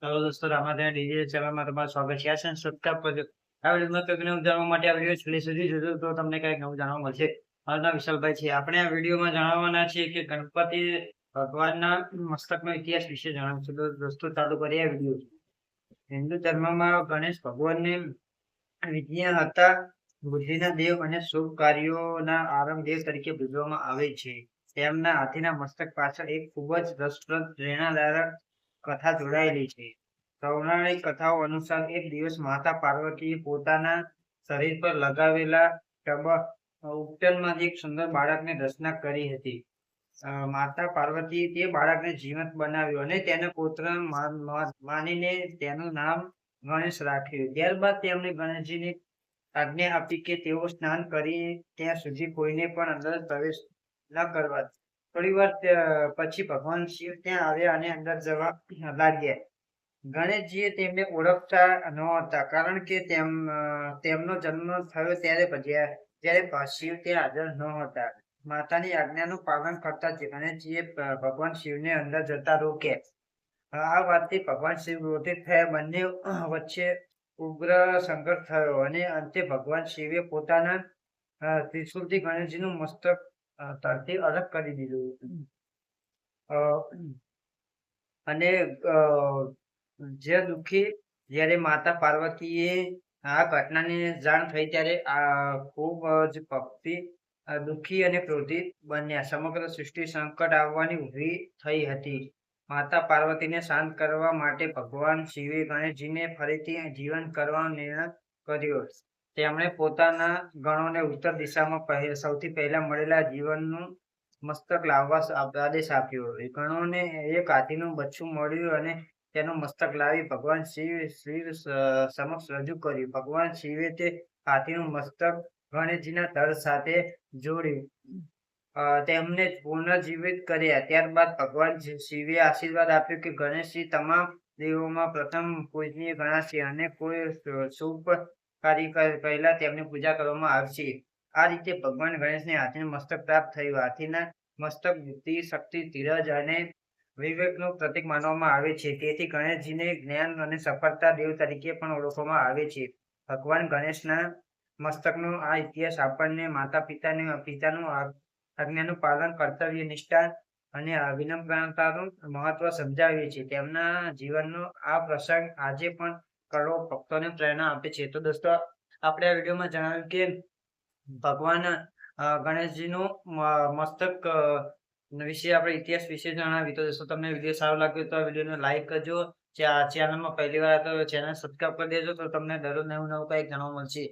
Hello દોસ્તો, રામાધન DJ ચેનલમાં તમારું સ્વાગત છે. આ છે સબસ્ક્રાઇબ કરજો. આ વિડીયોમાં કંઈક નવું જાણવા માટે આ વિડીયો છેલ્લે સુધી જોજો તો તમને કંઈક નવું જાણવા મળશે. મારું નામ વિશાલભાઈ છે. આપણે આ વિડીયોમાં જણાવવાના છીએ કે ગણપતિ ભગવાનના મસ્તકનો ઇતિહાસ વિશે જણાવશું. તો દોસ્તો ચાલુ કરીએ આ વિડીયો. હિન્દુ ધર્મમાં ગણેશ ભગવાનને વિદ્યા હતા, બુદ્ધિના દેવ અને શુભ કાર્યોના આરંભ દેવ તરીકે પૂજવામાં આવે છે. તેમના હાથીના મસ્તક પાછળ એક ખૂબ જ રસપ્રદ પ્રેરણાદાયક કથા જોડાયેલી છે. પૌરાણિક કથાઓ અનુસાર એક દિવસ માતા પાર્વતીએ પોતાના શરીર પર લગાવેલા ઉપટનમાંથી એક સુંદર બાળકને રચના કરી હતી. માતા પાર્વતીએ તે બાળકને જીવંત બનાવ્યું અને તેને પુત્ર માનીને તેનું નામ ગણેશ રાખ્યું. ત્યારબાદ તેમણે ગણેશજીને આજ્ઞા આપી કે તેઓ સ્નાન કરી ત્યાં સુધી કોઈને પણ અંદર પ્રવેશ ન કરવા. થોડી વાર પછી ભગવાન શિવ ત્યાં આવ્યા અને અંદર જવા લાગ્યા. ગણેશજીએ તેમને ઓળખતા નહોતા, કારણ કે તેમનો જન્મ થયો જ્યારે શિવ ત્યાં હાજર નહોતા. માતાની આજ્ઞાનું પાલન કરતા ગણેશજીએ ભગવાન શિવને અંદર જતા રોક્યા. આ વાતથી ભગવાન શિવ ક્રોધિત થયા. બંને વચ્ચે ઉગ્ર સંઘર્ષ થયો અને અંતે ભગવાન શિવે પોતાના ત્રિશૂળથી ગણેશજીનું મસ્તક તરથી અલગ કરી દીધું. અને જે દુઃખી જ્યારે માતા પાર્વતીએ આ ઘટનાની જાણ થઈ ત્યારે ખૂબ જ દુઃખી અને ક્રોધિત બન્યા. સમગ્ર સૃષ્ટિ સંકટ આવવાની ઊભી થઈ હતી. માતા પાર્વતીને શાંત કરવા માટે ભગવાન શિવે ગણેશજીને ફરીથી જીવન કરવાનો નિર્ણય કર્યો. તેમણે પોતાના ગણોને ઉત્તર દિશામાં સૌથી પહેલા મળેલા જીવનનું મસ્તક લાવવા આદેશ આપ્યો. ગણોને એક હાથીનું બચ્ચું મળ્યું અને તેનું મસ્તક લાવી ભગવાન શિવ સમક્ષ રજૂ કર્યું. ભગવાન શિવે તે હાથીનું મસ્તક ગણેશજીના ધડ સાથે જોડ્યું, તેમને પુનર્જીવિત કર્યા. ત્યારબાદ ભગવાન શિવે આશીર્વાદ આપ્યો કે ગણેશજી તમામ દેવોમાં પ્રથમ પૂજનીય ગણાશે અને કોઈ શુભ કાર્ય પહેલા તેમની પૂજા કરવામાં આવશે. આ રીતે ભગવાન ગણેશને હાથીનું મસ્તક પ્રાપ્ત થયું. હાથીના મસ્તક બુદ્ધિ, શક્તિ, ધીરજ અને વિવેકનું પ્રતીક માનવામાં આવે છે. તેથી ગણેશજીને જ્ઞાન અને સફળતા દેવ તરીકે પણ ઓળખવામાં આવે છે. ભગવાન ગણેશના મસ્તકનો આ ઇતિહાસ આપણને માતા પિતાનું આજ્ઞાનું પાલન, કર્તવ્ય નિષ્ઠા અને વિનમ્રતાનું મહત્વ સમજાવે છે. તેમના જીવનનો આ પ્રસંગ આજે પણ કરોડો ભક્તોને પ્રેરણા આપે છે. તો દોસ્તો, આપણે આ વિડીયોમાં જણાવ્યું કે ભગવાન ગણેશજીનું મસ્તક વિશે આપણે ઇતિહાસ વિશે જણાવી. તો દોસ્તો, તમને વિડીયો સારો લાગ્યો તો આ વિડીયોને લાઈક કરજો. ચેનલમાં પહેલી વાર તો ચેનલ સબસ્ક્રાઇબ કરી દેજો તો તમને દરરોજ નવું કંઈક જાણવા મળશે.